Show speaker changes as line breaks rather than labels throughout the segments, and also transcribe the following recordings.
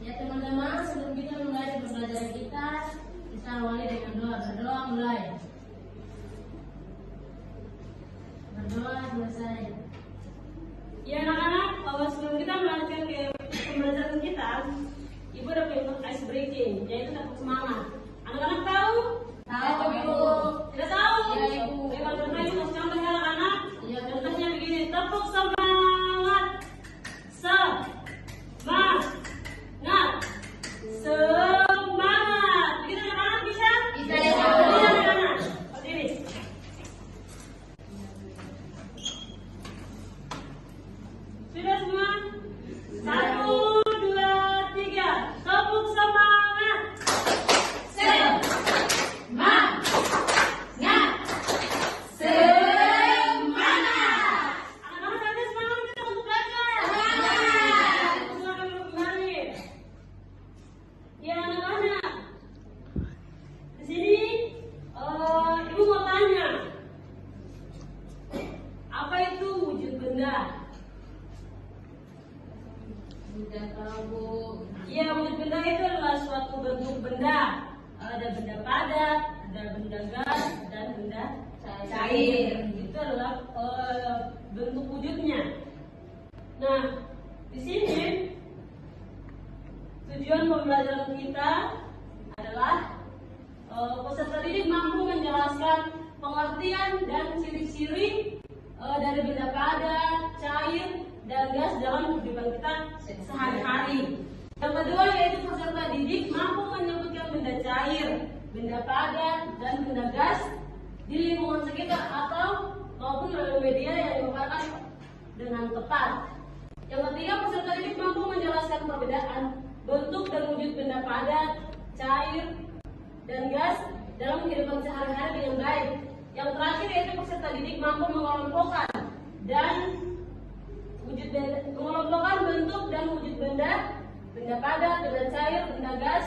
Ya teman-teman, sebelum kita mulai pembelajaran kita awali dengan doa. Berdoa mulai. Berdoa selesai.
Ya anak-anak, sebelum kita melanjutkan ke pembelajaran kita, Ibu ada pengen ice breaking, yaitu tepuk semangat. Anak-anak tahu?
Tahu Ibu.
Tidak tahu?
Ya Ibu.
Kalau contohnya kasih contoh ya anak-anak.
Ya,
Contohnya begini, tepuk semangat. Semangat. Semangat. Begitu anak-anak bisa?
Bisa ya.
Bisa anak-anak. Seperti ini. Sudah semua? 1, 2, 3. Tepuk semangat.
Semangat.
Anak-anak ada semangat kita untuk belajar. Semangat untuk kembali. Ya anak-anak. Di sini Ibu mau tanya. Apa itu wujud benda?
Sudah tahu Bu.
Ya, wujud benda itu adalah suatu bentuk benda. Ada benda padat, ada benda gas, dan benda cair. Itu adalah bentuk wujudnya. Nah, di sini tujuan pembelajaran kita adalah peserta didik mampu menjelaskan pengertian dan ciri-ciri dari benda padat, cair, dan gas dalam kehidupan kita sehari-hari. Yang kedua yaitu peserta didik mampu menyebutkan benda cair, benda padat, dan benda gas di lingkungan sekitar atau maupun melalui media yang dipaparkan dengan tepat. Yang ketiga, peserta didik mampu menjelaskan perbedaan bentuk dan wujud benda padat, cair, dan gas dalam kehidupan sehari-hari dengan baik. Yang terakhir yaitu peserta didik mampu mengelompokkan bentuk dan wujud benda padat, benda cair, benda gas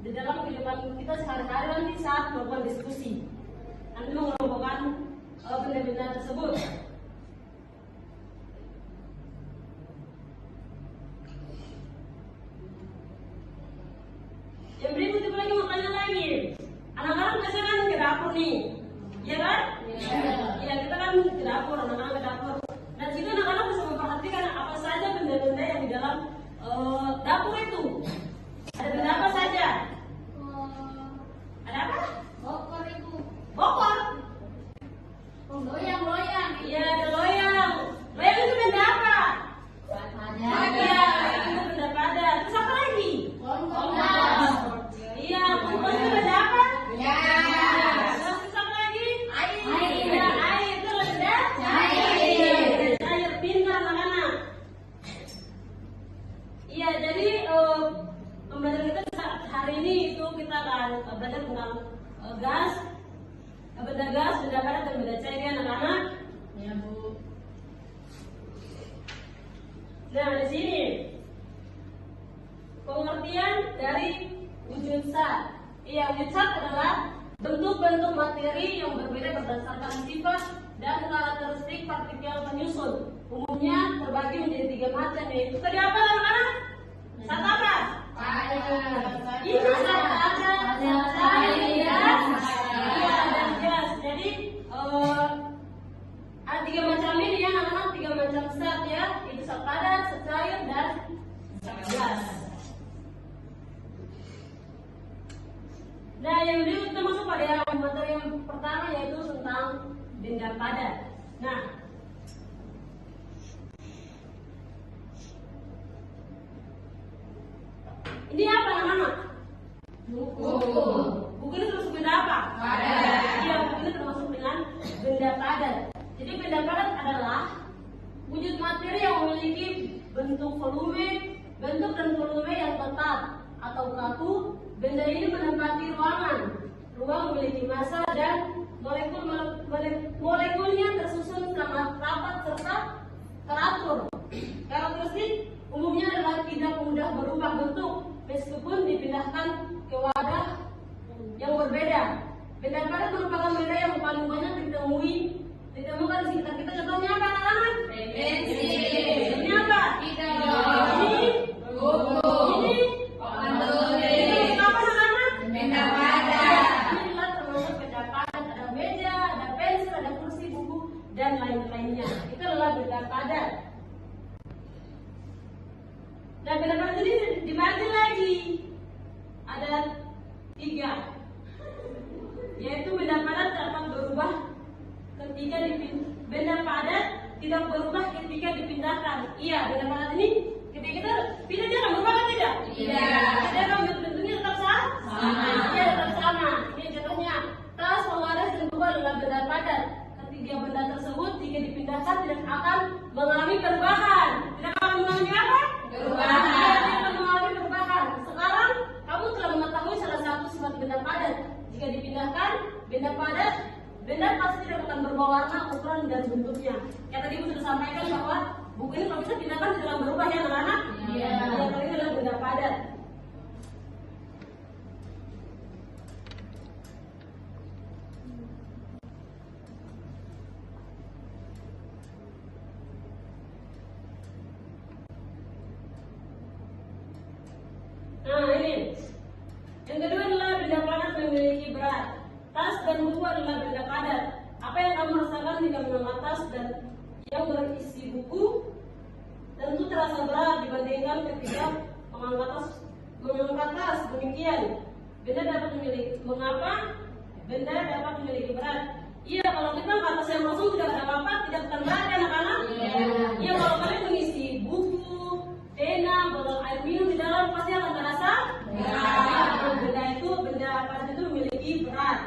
di dalam kehidupan kita sehari-hari nanti saat melakukan diskusi. Nanti mengelompokkan benda-benda tersebut. Yang berikut Ibu lagi mau tanya lagi. Anak-anak biasanya kan ke dapur nih, iya kan? Iya, kita kan ke dapur, anak-anak ke dapur. Dan situ anak-anak bisa memperhatikan apa saja benda-benda yang di dalam dapur itu. Ada benda apa saja? Ada apa?
Bokor Ibu.
Bokor.
Loyang.
Iya, ada loyang. Loyang itu benda apa?
Padat.
Iya, itu benda padat. Terus apa lagi?
Kompor.
Iya, kompor itu benda apa?
Ya.
Terus apa lagi?
Air.
Iya, air itu benda
Cair.
cair. Pintar anak-anak. Iya, jadi pembelajaran kita hari ini itu kita akan belajar tentang gas, benda gas, benda padat, dan benda cair ya anak-anak.
Ya Bu.
Nah, di sini pengertian dari wujud zat. Iya, wujud zat adalah bentuk-bentuk materi yang berbeda berdasarkan sifat dan karakteristik partikel penyusun. Umumnya terbagi menjadi 3 macam, yaitu tadi apa anak-anak? Zat apa?
Padat.
Itu zat padat, cair, dan gas. Jadi ada 3 macam ini ya anak-anak, 3 macam zat ya. Itu zat padat, zat cair, dan gas. Nah, yang berikut kita masuk pada materi yang pertama yaitu tentang benda padat. Nah, ini apa anak-anak?
Buku.
Buku ini termasuk benda apa?
Padat.
Iya, buku ini termasuk dengan benda padat. Jadi benda padat adalah wujud materi yang memiliki bentuk dan volume yang tetap atau kaku. Benda ini menempati ruangan. Ruang memiliki massa dan molekulnya tersusun sangat rapat serta teratur. Karakteristik umumnya adalah tidak mudah berubah bentuk meskipun dipindahkan ke wadah yang berbeda. Benda padat merupakan benda yang paling banyak ditemukan di sekitar kita. Contohnya apa anak-anak?
Bensin.
Ini apa?
Bidon.
Ini
Buku.
ini lainnya. Itu adalah benda padat. Dan benda padat ini dibagi lagi. Ada 3, yaitu benda padat dapat berubah ketika benda padat tidak berubah ketika dipindahkan. Iya, benda padat ini ketika kita pindah dia akan berubah kan tidak?
Iya.
Dia akan bentuknya tetap sama. Iya, tetap sama. Ini contohnya, tas, pewaris, dan buku adalah benda padat. Ketiga benda tersebut jika dipindahkan tidak akan mengalami perubahan. Tidak akan mengalami apa?
Perubahan.
Tidak akan mengalami perubahan. Sekarang kamu telah mengetahui salah satu sifat benda padat. Jika dipindahkan, benda pasti tidak akan berubah warna, ukuran, dan bentuknya. Ya tadi Ibu sudah sampaikan bahwa buku ini kalau bisa pindahkan tidak akan berubah ya anak-anak.
Iya.
Yang ini adalah benda padat. Nah ini, yang kedua adalah benda padat memiliki berat. Tas dan buku adalah benda padat. Apa yang kamu rasakan jika mengangkat tas dan yang berisi buku? Tentu terasa berat dibandingkan ketika mengangkat tas. Demikian, benda dapat memiliki. Mengapa benda dapat memiliki berat? Iya, kalau kita angkat tas yang kosong tidak ada apa-apa, tidak akan berat ya anak-anak? Iya, kalau kalian mengisi buku, pena, botol air minum di dalam pasti akan terasa berat. Benda padat itu memiliki berat.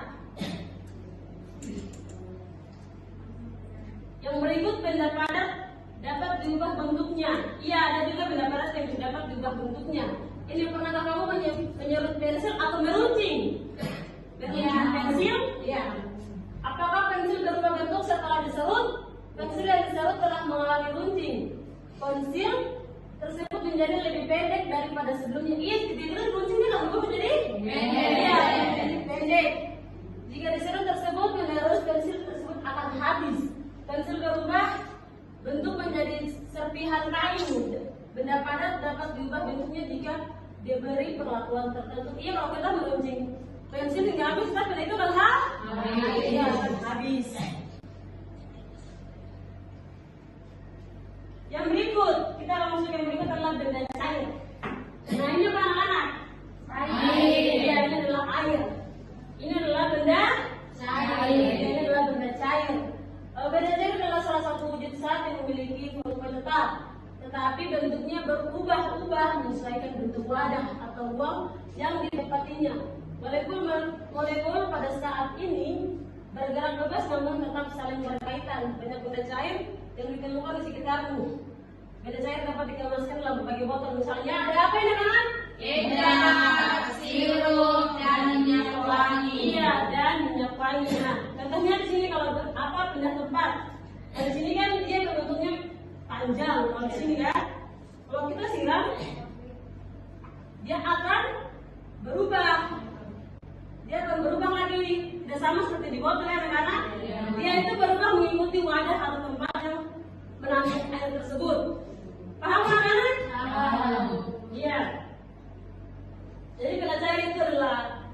Yang berikut benda padat dapat diubah bentuknya. Iya, ada juga benda padat yang dapat diubah bentuknya. Ini pernahkah kamu menyerut pensil atau meruncing? Pensil? Iya. Apakah pensil berubah bentuk setelah diserut? Pensil yang diserut telah mengalami runcing. Pensil tersebut menjadi lebih pendek daripada sebelumnya. Iya, ketika runcingnya akan berubah menjadi pendek. Iya, pendek. Jika diserut tersebut menerus, pensil tersebut akan habis. Pensil berubah bentuk menjadi serpihan kayu. Benda padat dapat diubah bentuknya jika diberi perlakuan tertentu. Iya, kalau kita meruncing pensil hingga habis, tapi itu akan habis. Iya, akan habis. Yang berikut, kita akan masuk yang berikut adalah benda cair. Nah, ini apa anak-anak? Air. Iya, ini adalah air. Ini adalah benda cair. Ini adalah benda cair. Benda cair adalah salah satu wujud zat yang memiliki volume tetap, tetapi bentuknya berubah-ubah menyesuaikan bentuk wadah atau ruang yang ditempatinya. Molekul pada saat ini bergerak bebas namun tetap saling berkaitan. Banyak benda cair yang ditemukan di sekitarmu. Benda cair dapat dikemaskan dalam berbagai botol. Misalnya ada apa ini kan?
Kecap, sirup, dan minyak wangi.
Iya, dan minyak wangi. Nah, contohnya di sini kalau apa benda tempat. Nah, di sini kan dia bentuknya panjang. Kalau di sini kan, kalau kita siram, dia akan berubah. Dia akan berubah lagi, tidak sama seperti di botol ya anak-anak. Dia itu berubah mengikuti wadah atau tempat yang menampung air tersebut. Paham anak-anak?
Paham.
Iya. Jadi benda cair itu adalah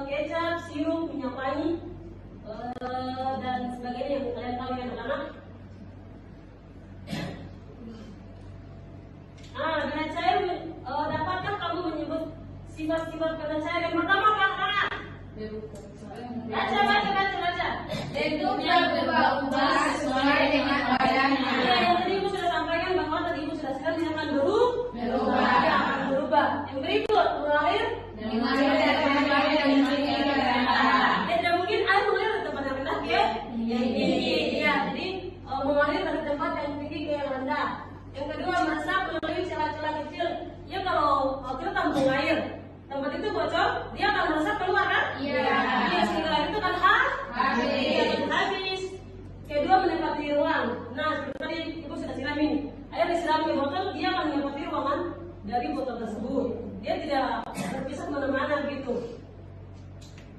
kecap, sirup, minyak wangi, dan sebagainya yang kalian tahu ya anak-anak. Nah, benda cair dapatkah kamu menyebut sifat-sifat benda cair? Yang pertama apa anak-anak? Baca.
Bentuknya berubah-ubah sesuai dengan wadahnya.
Iya, yang tadi Ibu sudah sampaikan bahwa tadi Ibu sudah siram dia akan berubah. Dia akan berubah. Yang berikut, mengalir.
Mengalir dari tempat yang tinggi ke rendah.
Tidak mungkin air mengalir dari tempat yang rendah ke yang tinggi. Iya, jadi mengalir dari tempat yang tinggi ke yang rendah. Yang kedua, meresap melalui celah-celah kecil. Ya kalau kita tampung air, tempat itu bocor, dia akan meresap keluar kan?
Iya.
Sehingga air itu akan habis. Kedua, menempati ruang. Nah, seperti tadi Ibu sudah siram ini. Air disiram di botol, dia akan menempati ruangan dari botol tersebut. Dia tidak berpisah kemana-mana gitu.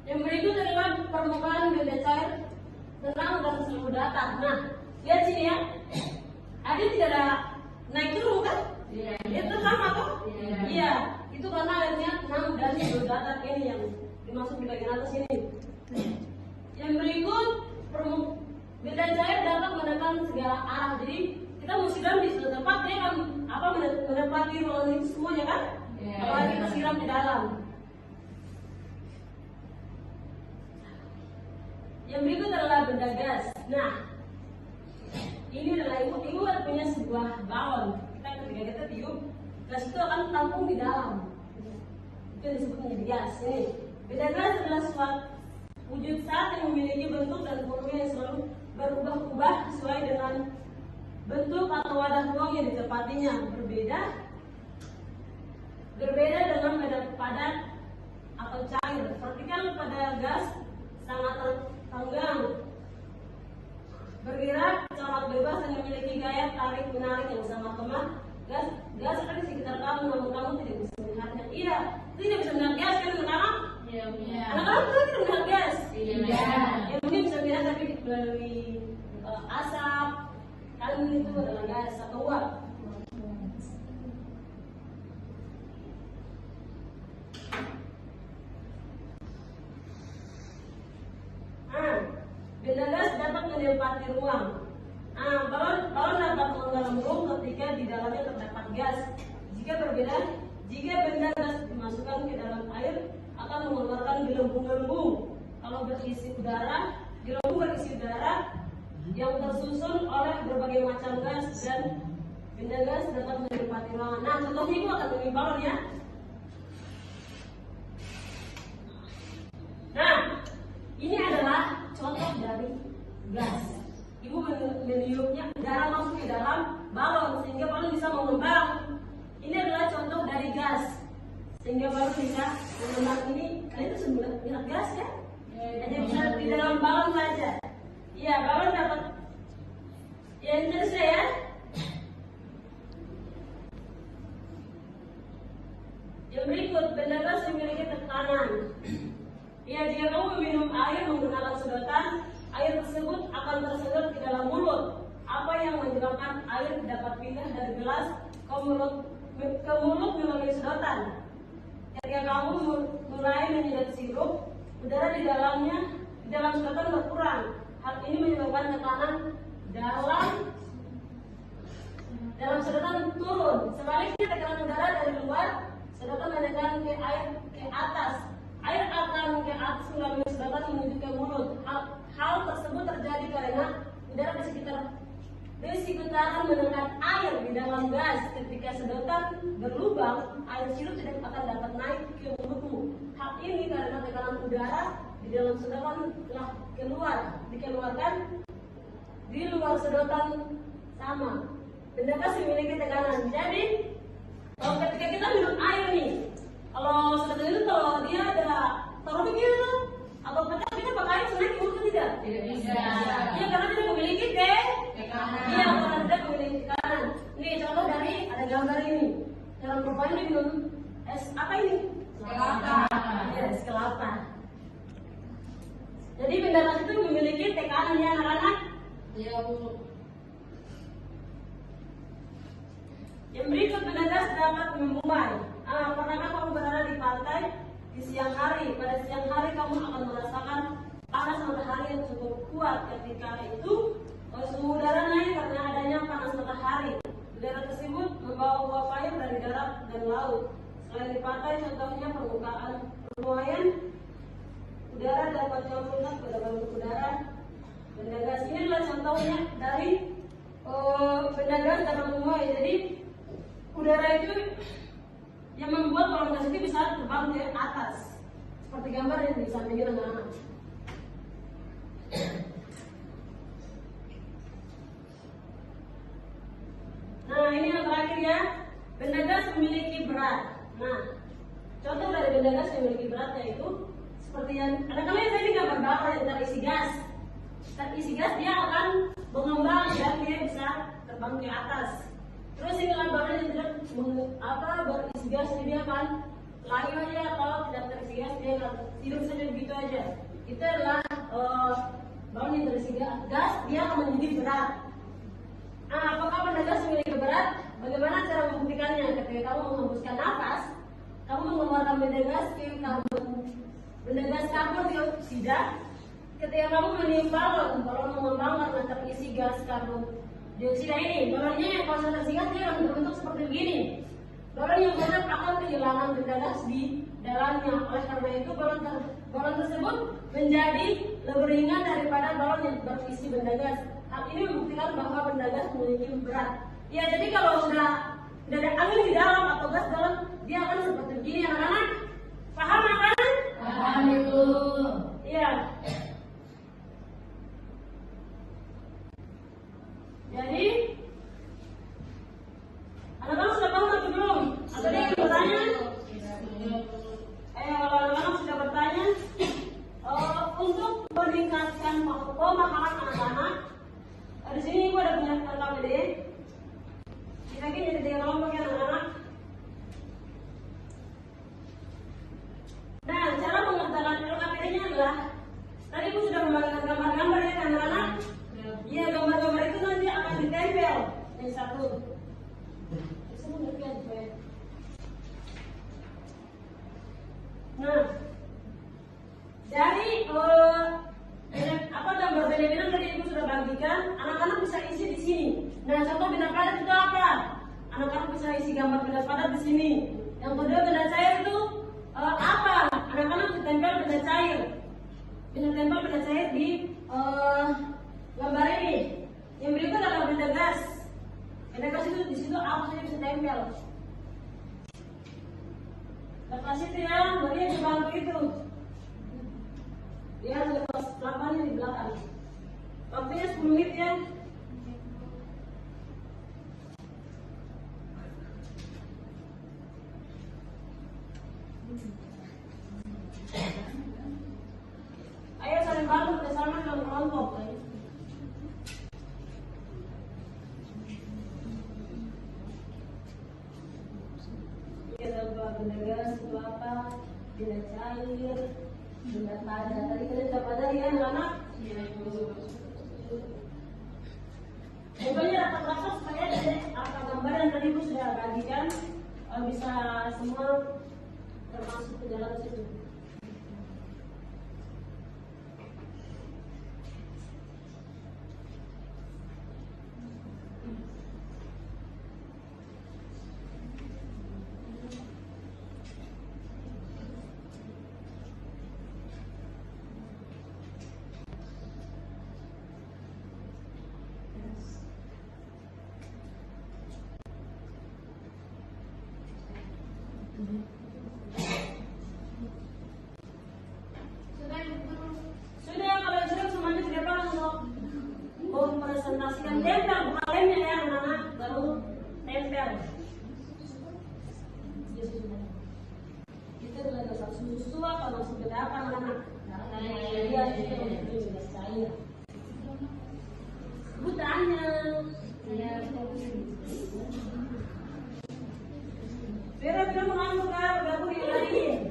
Yang berikut adalah permukaan benda cair tenang dan selalu datar. Nah, lihat sini ya. Ada tidak ada naik turun kan?
Iya.
Itu sama tuh?
Iya.
Iya. Itu karena airnya tenang dan selalu datar. Ini yang dimaksud di bagian atas ini. Yang berikut Benda cair dapat menekan segala arah. Jadi kita mau siram di suatu tempat, dia akan menempati ruangan itu semuanya kan? Apalagi kita siram di dalam. Yang berikut adalah benda gas. Nah, ini adalah ibu punya sebuah balon. Ketika kita tiup, gas itu akan tampung di dalam. Itu yang disebut menjadi gas. Ini benda gas adalah suatu wujud saat yang memiliki bentuk dan volume yang selalu berubah-ubah sesuai dengan bentuk atau wadah ruang yang ditempatinya. Berbeda dengan medan padat atau cair. Vertikal pada gas sangat tenggang, bergerak sangat bebas dan memiliki gaya tarik menarik yang sangat lemah. Gas ada di sekitar kamu, namun kamu tidak bisa melihatnya. Iya, tidak bisa melihat gas kan anak-anak?
Iya.
Anak-anak itu tidak melihat gas.
Iya.
Ya mungkin bisa melihat tapi melalui asap. Kan itu adalah gas atau uap. Benda gas dapat menempati ruang. Balon dapat menggelembung ketika di dalamnya terdapat gas. Jika benda gas dimasukkan ke dalam air akan mengeluarkan gelembung-gelembung. Kalau berisi udara, gelembung berisi udara yang tersusun oleh berbagai macam gas dan benda gas dapat menempati ruangan. Nah, contohnya ibu akan mengambil balon ya. Nah, ini adalah contoh dari gas. Ibu meniupnya, udara masuk ke dalam balon sehingga balon bisa mengembang. Ini adalah contoh dari gas sehingga balon bisa mengembang. Ini kalian itu sudah lihat gas ya? Hanya bisa di dalam balon saja. Iya, balon dapat. Ya, ini terus ya. Yang berikut, benda gas memiliki tekanan. Ya, jika kamu meminum air menggunakan sedotan, air tersebut akan tersedot ke dalam mulut. Apa yang menyebabkan air dapat pindah dari gelas ke mulut melalui sedotan? Ketika kamu mulai menyedot sirup, udara di dalam sedotan berkurang. Hal ini menyebabkan tekanan dalam sedotan turun. Sebaliknya, tekanan udara dari luar sedotan menekan ke air ke atas. Air akan ke atas melalui sedotan menuju ke mulut. Hal tersebut terjadi karena udara di sekitaran menekan air di dalam gas. Ketika sedotan berlubang, air sirup tidak akan dapat naik ke mulutmu. Hal ini karena tekanan udara di dalam sedotan telah dikeluarkan di luar sedotan sama. Benda gas memiliki tekanan. Jadi, kalau ketika kita minum air nih, kalau sedotan itu kalau dia ada taruh begitu atau pecah, kita pakai air naik ke mulut tidak?
Tidak bisa.
Iya, karena tidak memiliki
tekanan.
Iya, karena tidak memiliki tekanan. Ini contoh dari ada gambar ini. Dalam rupanya ini minum es apa ini?
Kelapa.
Iya, es kelapa. Jadi benda gas itu memiliki tekanan ya anak-anak.
Iya, Bu.
Yang berikut, benda gas dapat memumai. Pernahkah kamu berada di pantai di siang hari? Pada siang hari kamu akan merasakan panas matahari yang cukup kuat. Ketika itu suhu udara naik karena adanya panas matahari. Udara tersebut membawa uap air dari darat dan laut. Selain di pantai, contohnya permukaan permuaian udara dapat campurkan pada bentuk udara. Benda gas ini adalah contohnya dari benda gas dapat memuai. Jadi udara itu yang membuat balon gas itu bisa terbang ke atas, seperti gambar yang di samping anak-anak. Nah, ini yang terakhir ya, benda gas memiliki berat. Nah, contoh dari benda gas yang memiliki berat yaitu seperti yang ada kalian tadi gambar balon yang terisi gas. Terisi gas dia akan mengembang dan dia bisa terbang ke atas. Terus ini balon yang tidak berisi gas, jadi dia akan layu aja. Kalau tidak terisi gas, dia akan hidup saja begitu aja. Itu adalah balon yang terisi gas, dia akan menjadi berat. Apakah benda gas memiliki berat? Bagaimana cara membuktikannya? Ketika kamu menghembuskan nafas, kamu mengeluarkan benda gas karbon dioksida ketika kamu meniup balon mengembang karena terisi gas karbon dioksida ini, balonnya yang konsentrasi gas dia akan berbentuk seperti begini. Balon yang kotak akan kehilangan benda gas di dalamnya. Oleh karena itu balon tersebut menjadi lebih ringan daripada balon yang berisi benda gas. Hal ini membuktikan bahwa benda gas memiliki berat. Ya, jadi kalau udah ada angin di dalam atau gas dalam, dia akan seperti begini, anak-anak. Paham kan?
Paham itu.
Iya. Jadi, anak-anak sudah paham atau belum? Atau ada yang bertanya? Kalau anak-anak sudah bertanya, untuk meningkatkan pemahaman anak-anak, di sini ibu ada punya LKPD. Kita jadi 3 kelompok ya anak-anak. Nah, cara mengerjakan LKPD-nya adalah tadi ibu sudah membagikan gambar-gambar ya anak-anak. Iya, gambar-gambar itu nanti akan ditempel yang satu. Nah, dari gambar benda-benda tadi ibu sudah bagikan, anak-anak bisa isi di sini. Nah, contoh benda padat itu apa? Anak-anak bisa isi gambar benda padat di sini. Yang kedua, benda cair itu apa? Anak-anak ditempel benda cair. Tempel benda cair di gambar ini. Yang berikut adalah benda gas. Benda gas itu di situ apa saja bisa tempel. Lepas itu ya, Maria dibantu itu. Dia lepas lapannya di belakang. Waktunya 10 menit ya. Ayo saling bantu bersama dalam kelompok. Benda gas itu apa? Benda cair, benda padat. Tadi kita sudah pelajari ya anak-anak. Pokoknya rapat-rapat supaya dari apa gambar yang tadi ibu sudah bagikan bisa semua termasuk ke dalam situ. Sudah, kalau sudah semuanya sudah paham kok. Mau presentasikan tempel, bukan lemnya ya anak-anak, baru tempel. Itu adalah dasar susu apa maksud beda apa anak-anak? Dia itu benda cair. Bu tanya. Beda-beda mengamuk kan, udah Bu lagi.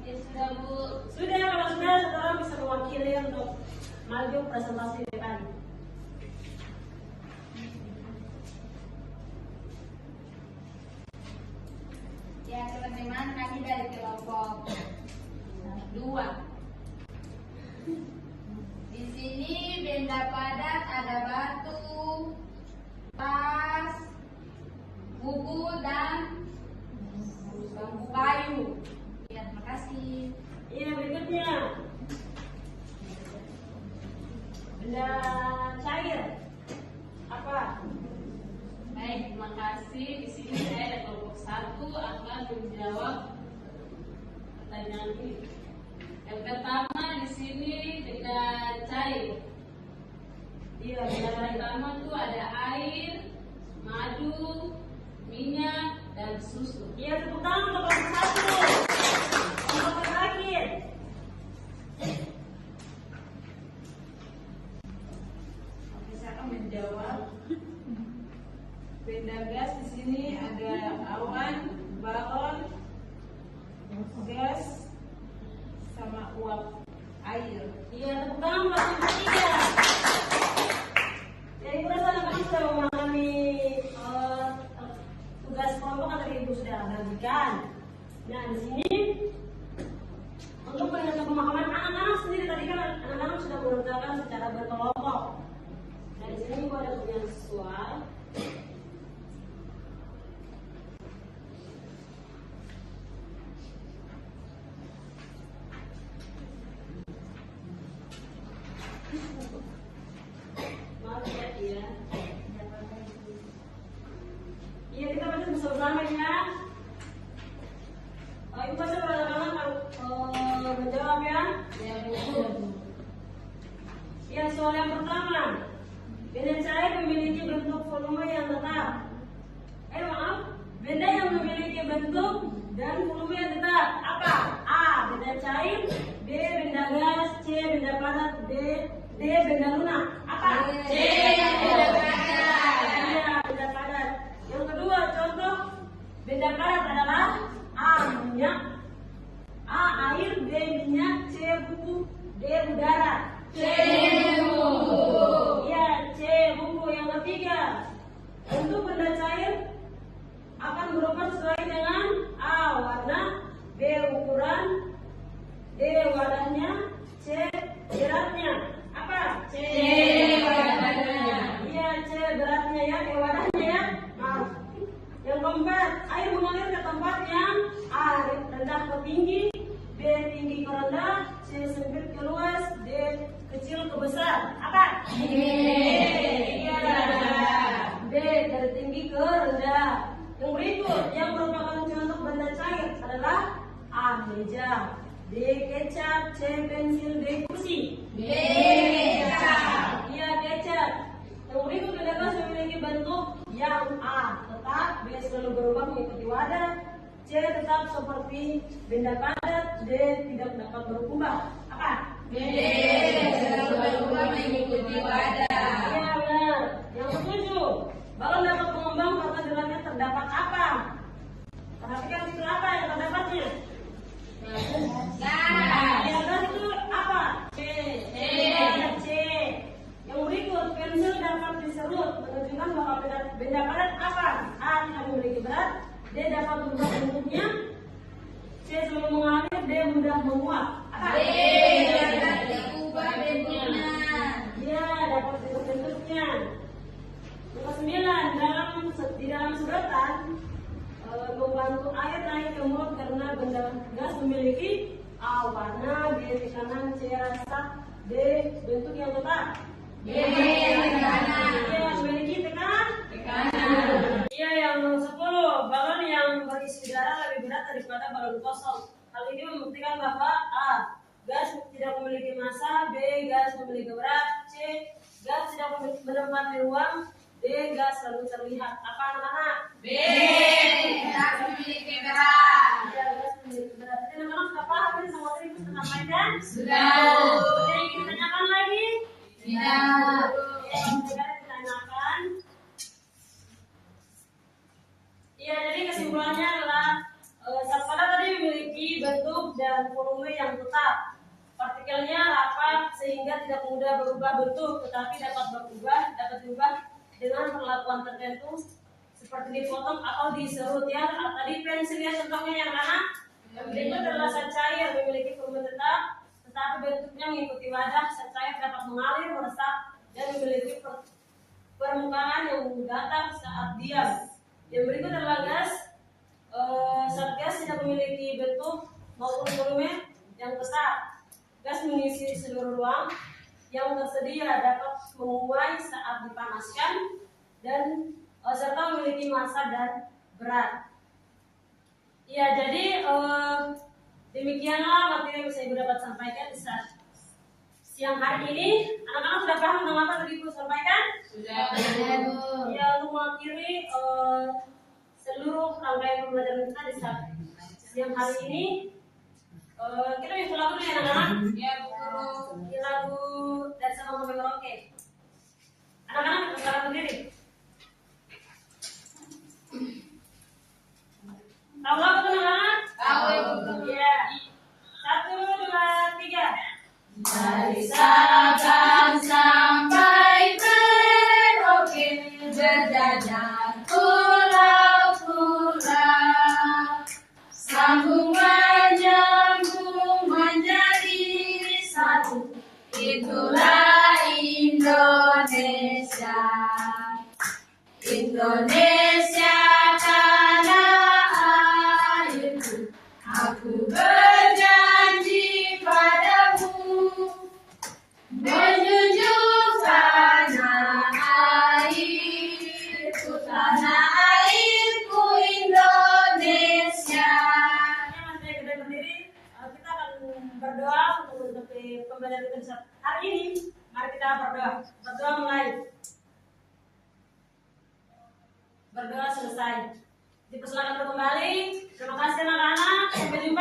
Ya sudah Bu. Sudah, kalau sudah sekarang bisa mewakili untuk maju presentasi depan.
Ya teman-teman, kami dari kelompok 2. Di sini benda padat ada batu, tas, buku dan bambu kayu. Ya, terima kasih.
Iya, berikutnya benda cair apa?
Baik, terima kasih. Di sini saya dari kelompok 1 akan menjawab pertanyaan ini. Yang pertama di sini benda cair.
Iya,
Benda pertama itu ada air, madu, minyak, dan susu.
Iya, tepuk tangan untuk kelompok 1. Kelompok terakhir.
Oke, saya akan menjawab. Benda gas di sini ada awan, balon, gas, sama uap air.
Iya, tepuk tangan buat yang ketiga. Jadi merasa anak-anak sudah memahami tugas kelompok yang tadi ibu sudah bagikan. Nah, di sini untuk Ya, soal yang pertama, benda cair memiliki bentuk volume yang tetap. Benda yang memiliki bentuk dan volume yang tetap. Apa? A. Benda cair. B. Benda gas. C. Benda padat. D. Benda lunak. Apa?
C. Benda padat.
Iya, benda padat. Yang kedua, contoh benda padat adalah A. Minyak. A. Air. B. Minyak. C. Buku. D. Udara.
C. Buku.
Iya, C. Buku. Yang ketiga, bentuk benda cair akan berubah sesuai dengan A. Warna. B. Ukuran. D. Wadahnya. C. Beratnya. Apa?
C. Wadahnya.
Iya, C. Beratnya ya. D. Wadahnya ya. Maaf. Yang keempat, air mengalir ke tempat yang A. Rendah ke tinggi. B. Tinggi ke rendah. C. Sempit ke luas. D. Kecil ke besar. Apa?
D.
Iya. D. Dari tinggi ke rendah. Yang berikut yang merupakan contoh benda cair adalah A. Meja. B. Kecap. C. Pensil. D. Kursi.
B. Kecap.
Iya, kecap. Yang berikut benda gas memiliki bentuk yang A. Tetap. B. Selalu berubah mengikuti wadah. C. Tetap seperti benda padat. D. Tidak dapat berubah. Apa?
B. Selalu berubah mengikuti wadah.
Iya, benar. Yang ketujuh, balon dapat mengembang karena di dalamnya terdapat apa? Perhatikan itu apa yang terdapatnya?
Gas.
Yang gas itu apa? C. C. Yang berikut, pensil dapat diserut menunjukkan bahwa benda padat apa? A. Tidak memiliki berat. D. Dapat berubah bentuknya. C. Selalu mengalir. D. Mudah menguap. Apa?
B. Dapat diubah bentuknya.
Ya, dapat diubah bentuknya. Yang ke-9, di dalam sedotan membantu air naik ke mulut karena benda gas memiliki A. Warna. B. Tekanan. C. Rasa. D. Bentuk yang tetap.
D. Tekanan.
Iya, memiliki tekanan. Iya, yang 10, balon yang berisi udara lebih berat daripada balon kosong. Hal ini membuktikan bahwa A. Gas tidak memiliki massa. B. Gas memiliki berat. C. Gas tidak menempati ruang. D. Gas selalu terlihat. Apa anak-anak?
B. Gas memiliki berat.
Ya, gas memiliki berat. Jadi anak-anak sudah paham ini sama tadi Ibu sampaikan?
Sudah.
Ada yang ingin ditanyakan lagi?
Tidak.
Ya, tidak ditanyakan. Iya, jadi kesimpulannya adalah zat padat tadi memiliki bentuk dan volume yang tetap. Partikelnya rapat sehingga tidak mudah berubah bentuk, tetapi dapat diubah dengan perlakuan tertentu seperti dipotong atau diserut ya. Tadi pensilnya contohnya yang mana? Yang berikut adalah zat cair memiliki volume tetap, tetapi bentuknya mengikuti wadah. Zat cair dapat mengalir, meresap, dan memiliki permukaan yang datar saat diam. Yang berikut adalah gas. Zat gas tidak memiliki bentuk maupun volume yang tetap. Gas mengisi seluruh ruang yang tersedia, dapat menguap saat dipanaskan, dan serta memiliki massa dan berat. Ya, jadi demikianlah materi yang bisa Ibu dapat sampaikan di saat siang hari ini. Anak-anak sudah paham tentang apa tadi Ibu sampaikan?
Sudah.
Ya, untuk mengakhiri seluruh rangkaian pembelajaran kita di saat siang hari ini, kita bisa lagu dulu ya anak-anak.
Ya, Bu Guru.
Ini lagu dari Sabang sampai Merauke. Anak-anak bersalah sendiri. Tahu lagu tuh anak-anak?
Tahu, Ibu Guru.
Ya. 1, 2, 3.
Dari Sabang sampai Merauke berjajar pulau-pulau, sambung menyambung menjadi satu. Itulah Indonesia. Indonesia tanah airku. Aku berjanji padamu menjunjung tanah airku, tanah airku Indonesia.
Masih kita berdiri, kita akan berdoa untuk menutupi pembelajaran kita hari ini. Mari kita berdoa. Berdoa mulai. Berdoa selesai. Dipersilakan kembali. Terima kasih anak-anak. Sampai jumpa.